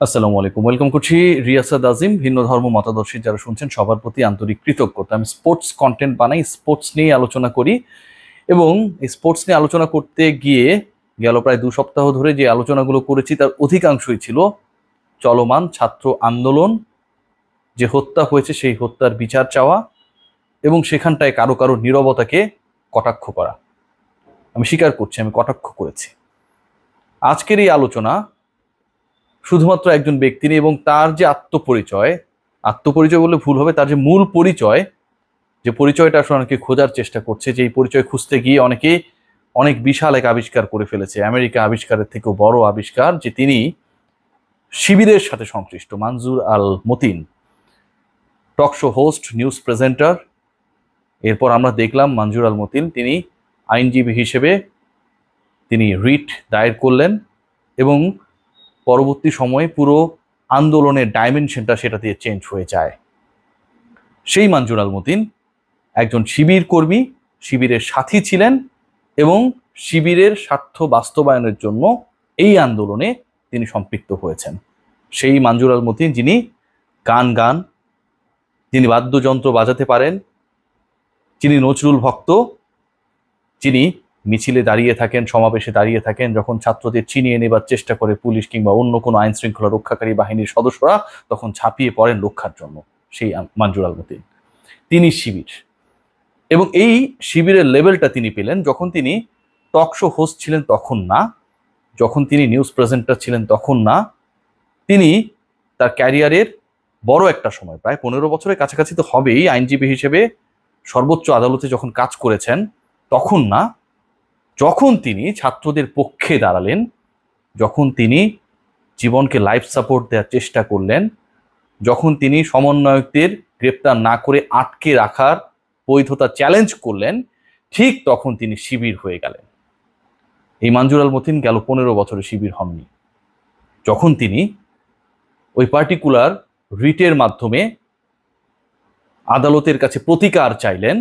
আসসালামু আলাইকুম, ওয়েলকাম করছি রিয়াসাদ আজিম। ভিন্ন ধর্ম মতাদর্শী যারা শুনছেন সবার প্রতি আন্তরিক কৃতজ্ঞতা। আমি স্পোর্টস কন্টেন্ট বানাই, স্পোর্টস নিয়ে আলোচনা করি এবং এই স্পোর্টস নিয়ে আলোচনা করতে গিয়ে গেল প্রায় 2 সপ্তাহ ধরে যে আলোচনাগুলো করেছি তার অধিকাংশই ছিল চলমান ছাত্র আন্দোলন, যে হত্যা হয়েছে সেই হত্যার বিচার চাওয়া এবং সেখানটায় কারো কারো নীরবতাকে কটাক্ষ করা। আমি স্বীকার করছি আমি কটাক্ষ করেছি। আজকের এই আলোচনা শুধুমাত্র একজন ব্যক্তি নিয়ে এবং তার যে আত্মপরিচয় বললে ভুল হবে, তার যে মূল পরিচয়, যে পরিচয়টা আসলে অনেকে খোঁজার চেষ্টা করছে, যে এই পরিচয় খুঁজতে গিয়ে অনেকে অনেক বিশাল এক আবিষ্কার করে ফেলেছে, আমেরিকা আবিষ্কারের থেকেও বড় আবিষ্কার, যে তিনি শিবিরের সাথে সংশ্লিষ্ট Manzur Al Matin, talk show host, news presenter. এরপর আমরা দেখলাম মনজুর আল মতিন তিনি আইনজীবী হিসেবে তিনি রিট দায়ের করলেন এবং পরবর্তী সময়ে পুরো আন্দোলনের ডাইমেনশনটা সেটা দিয়ে চেঞ্জ হয়ে যায়। সেই মনজুর আল মতিন একজন শিবির কর্মী, শিবিরের সাথী ছিলেন এবং শিবিরের স্বার্থ বাস্তবায়নের জন্য এই আন্দোলনে তিনি সম্পৃক্ত হয়েছেন। সেই মনজুর আল মতিন যিনি গান, যিনি বাদ্যযন্ত্র বাজাতে পারেন, যিনি নজরুল ভক্ত, যিনি মিছিলে দাঁড়িয়ে থাকেন, সমাবেশে দাঁড়িয়ে থাকেন, যখন ছাত্রদের ছিনিয়ে নেবার চেষ্টা করে পুলিশ কিংবা অন্য কোনো আইন শৃঙ্খলা রক্ষাকারী বাহিনীর সদস্যরা, তখন ঝাঁপিয়ে পড়েন রক্ষার জন্য। সেই মনজুর আল মতিন তিনি শিবির, এবং এই শিবিরের লেভেলটা তিনি পেলেন যখন তিনি টকশো হোস্ট ছিলেন তখন না, যখন তিনি নিউজ প্রেজেন্টার ছিলেন তখন না, তিনি তার ক্যারিয়ারের বড় একটা সময়, প্রায় 15 বছরের কাছাকাছি তো হবেই, আইনজীবী হিসেবে সর্বোচ্চ আদালতে যখন কাজ করেছেন তখন না, যখন তিনি ছাত্রদের পক্ষে দাঁড়ালেন, যখন তিনি জীবনকে লাইফ সাপোর্ট দেওয়ার চেষ্টা করলেন, যখন তিনি সমন্বয়কদের গ্রেপ্তার না করে আটকে রাখার বৈধতা চ্যালেঞ্জ করলেন, ঠিক তখন তিনি শিবির হয়ে গেলেন। এই মনজুর আল মতিন গেল 15 বছরে শিবির হননি। যখন তিনি ওই পার্টিকুলার রিটের মাধ্যমে আদালতের কাছে প্রতিকার চাইলেন,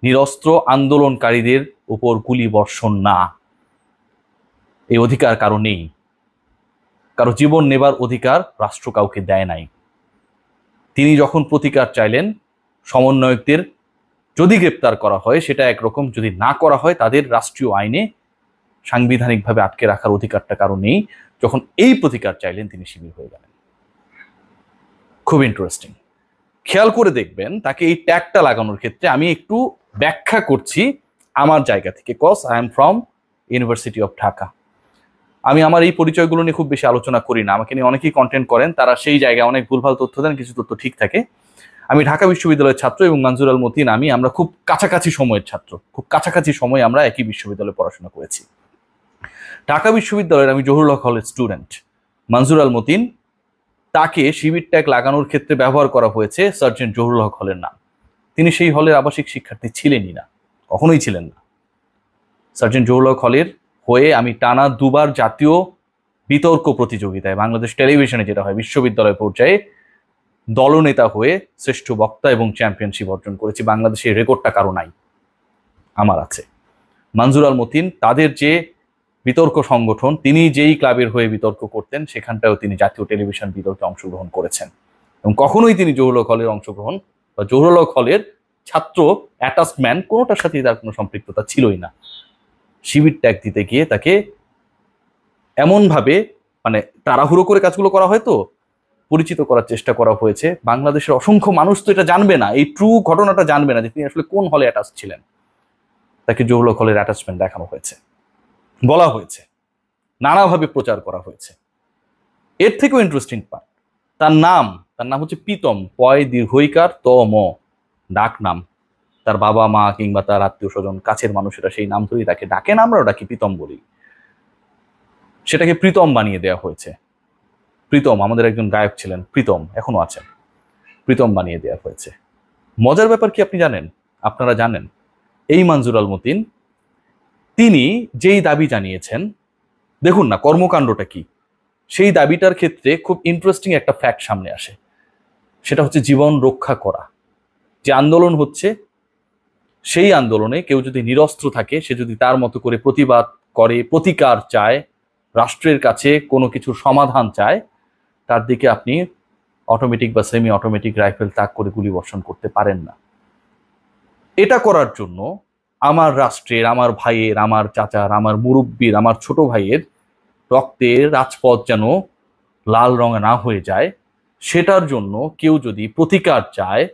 নিরস্ত্র আন্দোলনকারীদের উপর গুলি বর্ষণ না, এই অধিকার কারো নেই, কারো জীবন নেবার অধিকার রাষ্ট্র কাউকে দেয় নাই। তিনি যখন প্রতিকার চাইলেন, সমন্বয়কদের যদি গ্রেপ্তার করা হয় সেটা একরকম, যদি না করা হয় তাদের রাষ্ট্রীয় আইনে সাংবিধানিকভাবে আটকে রাখার অধিকারটা কারো নেই, যখন এই প্রতিকার চাইলেন তিনি শিবির হয়ে গেলেন। খুব ইন্টারেস্টিং, খেয়াল করে দেখবেন তাকে এই ট্যাগটা লাগানোর ক্ষেত্রে আমি একটু ব্যাখ্যা করছি আমার জায়গা থেকে, cause I am from university of Dhaka. আমি আমার এই পরিচয়গুলো নিয়ে খুব বেশি আলোচনা করি না, আমাকে নিয়ে অনেকেই কন্টেন্ট করেন, তারা সেই জায়গায় অনেক ভুলভাল তথ্য দেন, কিছু তথ্য ঠিক থাকে। আমি ঢাকা বিশ্ববিদ্যালয়ের ছাত্র এবং মনজুর আল মতিন আমরা খুব কাছাকাছি সময়ের ছাত্র, খুব কাছাকাছি সময় আমরা একই বিশ্ববিদ্যালয়ে পড়াশোনা করেছি। ঢাকা বিশ্ববিদ্যালয়ের আমি জহুরুল হক হলের স্টুডেন্ট। মনজুর আল মতিন, তাকে শিবির ট্যাগ লাগানোর ক্ষেত্রে ব্যবহার করা হয়েছে সার্জেন্ট জহুরুল হক হলের নাম। তিনি সেই হলের আবাসিক শিক্ষার্থী ছিলেনই না, কখনোই ছিলেন না। সার্জেন্ট জহুরুল হক হলের হয়ে আমি টানা 2বার জাতীয় বিতর্ক প্রতিযোগিতায়, বাংলাদেশ টেলিভিশনে যেটা হয় বিশ্ববিদ্যালয় পর্যায়ে, দলনেতা হয়ে শ্রেষ্ঠ বক্তা এবং চ্যাম্পিয়নশিপ অর্জন করেছি। বাংলাদেশের রেকর্ডটা কারো নাই, আমার আছে। মনজুর আল মতিন তাদের যে বিতর্ক সংগঠন, তিনি যেই ক্লাবের হয়ে বিতর্ক করতেন সেখানটাও তিনি জাতীয় টেলিভিশন বিতর্কে অংশগ্রহণ করেছেন, এবং কখনোই তিনি জহুরুল হক হলের অংশগ্রহণ বা জহুরুল হক হলের ছাত্র অ্যাটাচমেন্ট কোনোটার সাথেই তার কোনো সম্পৃক্ততা ছিলই না। শিবির ট্যাগ দিতে গিয়ে তাকে এমনভাবে, মানে তাড়াহুড়ো করে কাজগুলো করা হয়তো, পরিচিত করার চেষ্টা করা হয়েছে। বাংলাদেশের অসংখ্য মানুষ তো এটা জানবে না, এই ট্রু ঘটনাটা জানবে না যে তিনি আসলে কোন হলে অ্যাটাচ ছিলেন। তাকে জহুরুল হক হলের অ্যাটাচমেন্ট দেখানো হয়েছে, বলা হয়েছে, নানাভাবে প্রচার করা হয়েছে। এর থেকেও ইন্টারেস্টিং পার্ট, তার নাম হচ্ছে প্রীতম, পয় দীর্ঘইকার তম, ডাক নাম। তার বাবা মা কিংবা তার আত্মীয় স্বজন, কাছের মানুষেরা সেই নাম ধরেই তাকে ডাকেন, আমরাও ডাকি প্রীতম বলি। সেটাকে প্রীতম বানিয়ে দেওয়া হয়েছে। প্রীতম, আমাদের একজন গায়ক ছিলেন প্রীতম, এখনো আছেন, প্রীতম বানিয়ে দেওয়া হয়েছে। মজার ব্যাপার কি আপনি জানেন, আপনারা জানেন, এই মনজুর আল মতিন তিনি যেই দাবি জানিয়েছেন, দেখুন না কর্মকাণ্ডটা কি, সেই দাবিটার ক্ষেত্রে খুব ইন্টারেস্টিং একটা ফ্যাক্ট সামনে আসে। সেটা হচ্ছে জীবন রক্ষা করা। যে আন্দোলন হচ্ছে, সেই আন্দোলনে কেউ যদি নিরস্ত্র থাকে, সে যদি তার মতো করে প্রতিবাদ করে, প্রতিকার চায়, রাষ্ট্রের কাছে কোনো কিছুর সমাধান চায়, তার দিকে আপনি অটোমেটিক বা সেমি অটোমেটিক রাইফেল তাক করে গুলি বর্ষণ করতে পারেন না। এটা করার জন্য আমার রাষ্ট্রের, আমার ভাইয়ের, আমার চাচার, আমার মুরব্বীর, আমার ছোট ভাইয়ের রক্তের রাজপথ যেন লাল রঙে না হয়ে যায়, সেটার জন্য কেউ যদি প্রতিকার চায়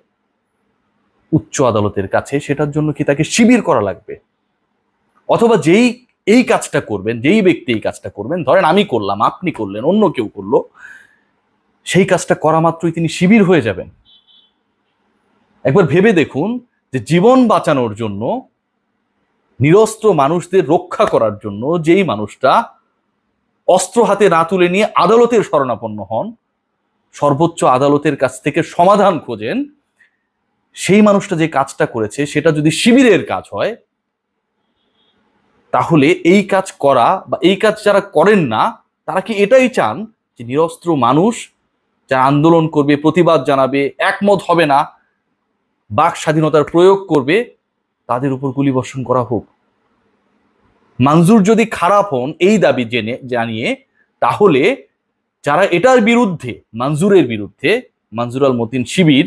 উচ্চ আদালতের কাছে, সেটার জন্য কি তাকে শিবির করা লাগবে? অথবা যেই এই কাজটা করবেন, যেই ব্যক্তি এই কাজটা করবেন, ধরেন আমি করলাম, আপনি করলেন, অন্য কেউ করলো, সেই কাজটা করা মাত্রই তিনি শিবির হয়ে যাবেন? একবার ভেবে দেখুন যে জীবন বাঁচানোর জন্য, নিরস্ত্র মানুষদের রক্ষা করার জন্য যেই মানুষটা অস্ত্র হাতে না তুলে নিয়ে আদালতের শরণাপন্ন হন, সর্বোচ্চ আদালতের কাছ থেকে সমাধান খোঁজেন, সেই মানুষটা যে কাজটা করেছে সেটা যদি শিবিরের কাজ হয়, তাহলে এই কাজ করা বা এই কাজ যারা করেন না তারা কি এটাই চান যে নিরস্ত্র মানুষ যারা আন্দোলন করবে, প্রতিবাদ জানাবে, একমত হবে না, বাক স্বাধীনতার প্রয়োগ করবে, তাদের উপর গুলি বর্ষণ করা হোক? মঞ্জুর যদি খারাপ হন এই দাবি জানিয়ে, তাহলে যারা এটার বিরুদ্ধে, মঞ্জুরের বিরুদ্ধে, মঞ্জুর আল মতিন শিবির,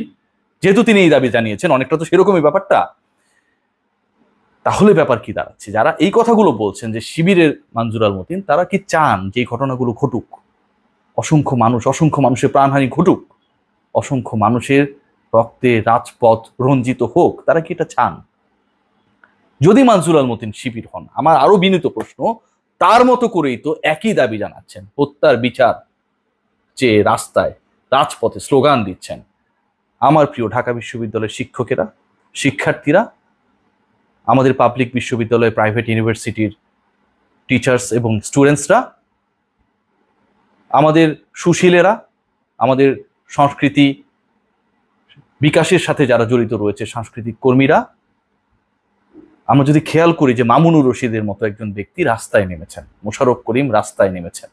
যেহেতু তিনি এই দাবি জানিয়েছেন, অনেকটা তো সেরকমই ব্যাপারটা, তাহলে ব্যাপার কি দাঁড়াচ্ছে? যারা এই কথাগুলো বলছেন যে শিবিরের মঞ্জুর আল মতিন, তারা কি চান যে এই ঘটনাগুলো ঘটুক, অসংখ্য মানুষের প্রাণহানি ঘটুক, অসংখ্য মানুষের রক্তে রাজপথ রঞ্জিত হোক? তারা কি এটা চান? যদি মঞ্জুর আল মতিন শিবির হন, আমার আরো বিনীত প্রশ্ন, তার মতো করেই তো একই দাবি জানাচ্ছেন, হত্যার বিচার যে রাস্তায়, রাজপথে স্লোগান দিচ্ছেন আমার প্রিয় ঢাকা বিশ্ববিদ্যালয়ের শিক্ষকেরা, শিক্ষার্থীরা, আমাদের পাবলিক বিশ্ববিদ্যালয়, প্রাইভেট ইউনিভার্সিটির টিচার্স এবং স্টুডেন্টসরা, আমাদের সুশীলেরা, আমাদের সংস্কৃতি বিকাশের সাথে যারা জড়িত রয়েছে, সাংস্কৃতিক কর্মীরা। আমরা যদি খেয়াল করি যে মামুনুর রশিদের মতো একজন ব্যক্তি রাস্তায় নেমেছেন, মোশাররফ করিম রাস্তায় নেমেছেন,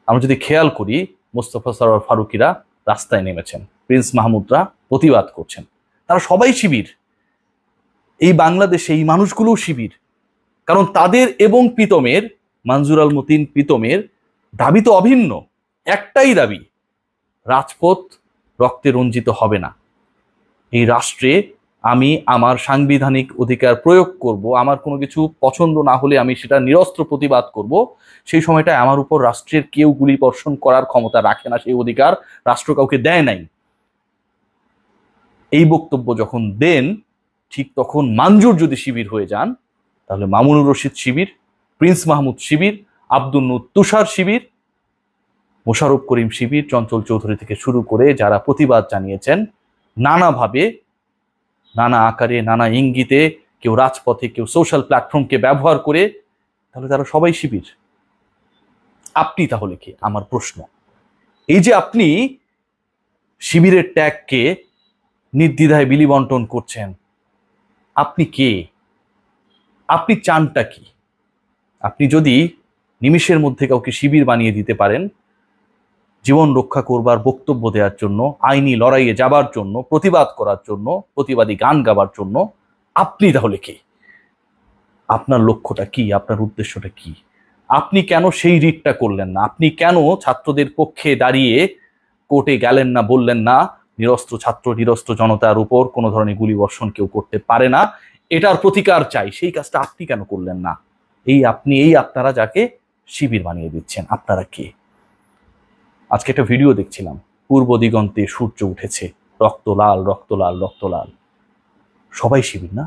আমরা যদি খেয়াল করি মোস্তফা সরোয়ার ফারুকীরা রাস্তায় নেমেছেন, প্রিন্স মাহমুদরা প্রতিবাদ করছেন, তারা সবাই শিবির। এই বাংলাদেশে এই মানুষগুলো শিবির, কারণ তাদের এবং প্রীতমের, মঞ্জুর আল মতিন প্রীতমের দাবি তো অভিন্ন, একটাই দাবি, রাজপথ রক্তে রঞ্জিত হবে না। এই রাষ্ট্রে আমি আমার সাংবিধানিক অধিকার প্রয়োগ করব, আমার কোনো কিছু পছন্দ না হলে আমি সেটা নিরস্ত্র প্রতিবাদ করব, সেই সময়টায় আমার উপর রাষ্ট্রের কেউ গুলি বর্ষণ করার ক্ষমতা রাখে না, সেই অধিকার রাষ্ট্র কাউকে দেয় নাই। এই বক্তব্য যখন দেন, ঠিক তখন মঞ্জুর যদি শিবির হয়ে যান, তাহলে মামুনুর রশিদ শিবির, প্রিন্স মাহমুদ শিবির, আব্দুল নূর তুষার শিবির, মোশাররফ করিম শিবির, চঞ্চল চৌধুরী থেকে শুরু করে যারা প্রতিবাদ জানিয়েছেন নানাভাবে, নানা আকারে, নানা ইঙ্গিতে, কেউ রাজপথে, কেউ সোশ্যাল প্ল্যাটফর্মকে ব্যবহার করে, তাহলে তারা সবাই শিবির। আপনি তাহলে কে? আমার প্রশ্ন। এই যে আপনি শিবিরের ট্যাগকে নির্দ্বিধায় বিলি বন্টন করছেন, আপনি কে? আপনি চানটা কি? আপনি যদি নিমিষের মধ্যে কাউকে শিবির বানিয়ে দিতে পারেন, জীবন রক্ষা করবার বক্তব্য দেওয়ার জন্য, আইনি লড়াইয়ে যাবার জন্য, প্রতিবাদ করার জন্য, প্রতিবাদী গান গাবার জন্য, আপনি তাহলে কে? আপনার লক্ষ্যটা কি? আপনার উদ্দেশ্যটা কি? আপনি কেন সেই রিটটা করলেন না? আপনি কেন ছাত্রদের পক্ষে দাঁড়িয়ে কোর্টে গেলেন না, বললেন না নিরস্ত্র ছাত্র, নিরস্ত্র জনতার উপর কোনো ধরনের গুলি বর্ষণ কেউ করতে পারে না, এটার প্রতিকার চাই? সেই কাজটা আপনি কেন করলেন না? আপনারা যাকে শিবির বানিয়ে দিচ্ছেন, আপনারা কে? আজকে একটা ভিডিও দেখছিলাম, পূর্ব দিগন্তে সূর্য উঠেছে, রক্ত লাল, রক্ত লাল, রক্ত লাল। সবাই শিবির না?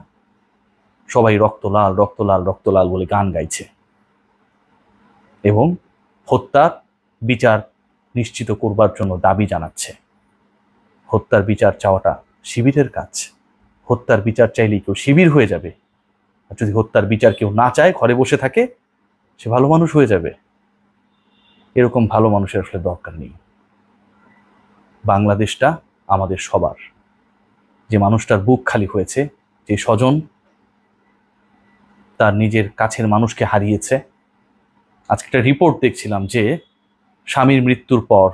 সবাই রক্ত লাল, রক্ত লাল, রক্ত লাল বলে গান গাইছে এবং হত্যার বিচার নিশ্চিত করবার জন্য দাবি জানাচ্ছে। হত্যার বিচার চাওয়াটা শিবিরের কাজ? হত্যার বিচার চাইলেই কেউ শিবির হয়ে যাবে? আর যদি হত্যার বিচার কেউ না চায়, ঘরে বসে থাকে, সে ভালো মানুষ হয়ে যাবে? এরকম ভালো মানুষের আসলে দরকার নেই। বাংলাদেশটা আমাদের সবার। যে মানুষটার বুক খালি হয়েছে, যে স্বজন তার নিজের কাছের মানুষকে হারিয়েছে। আজকে একটা রিপোর্ট দেখছিলাম যে স্বামীর মৃত্যুর পর,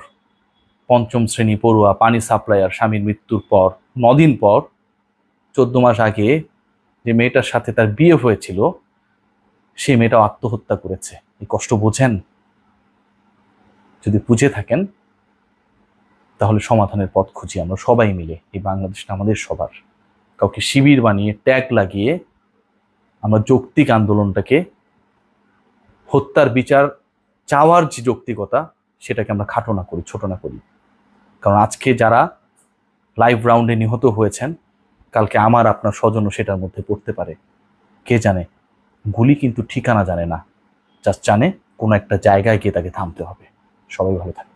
৫ম শ্রেণী পড়ুয়া পানি সাপ্লায়ার স্বামীর মৃত্যুর পর ৯ দিন পর, ১৪ মাস আগে যে মেয়েটার সাথে তার বিয়ে হয়েছিল, সেই মেয়েটাও আত্মহত্যা করেছে। এই কষ্ট বোঝেন? যদি বুঝে থাকেন তাহলে সমাধানের পথ খুঁজি আমরা সবাই মিলে। এই বাংলাদেশটা আমাদের সবার। কাউকে শিবির বানিয়ে ট্যাগ লাগিয়ে আমরা যৌক্তিক আন্দোলনটাকে, হত্যার বিচার চাওয়ার যে যৌক্তিকতা, সেটাকে আমরা খাটো না করি, ছোট না করি। কারণ আজকে যারা লাইভ রাউন্ডে নিহত হয়েছেন, কালকে আমার আপনার স্বজনও সেটার মধ্যে পড়তে পারে। কে জানে? গুলি কিন্তু ঠিকানা জানে না, জাস্ট জানে কোনো একটা জায়গায় গিয়ে তাকে থামতে হবে। সবাই ভালো থাকে।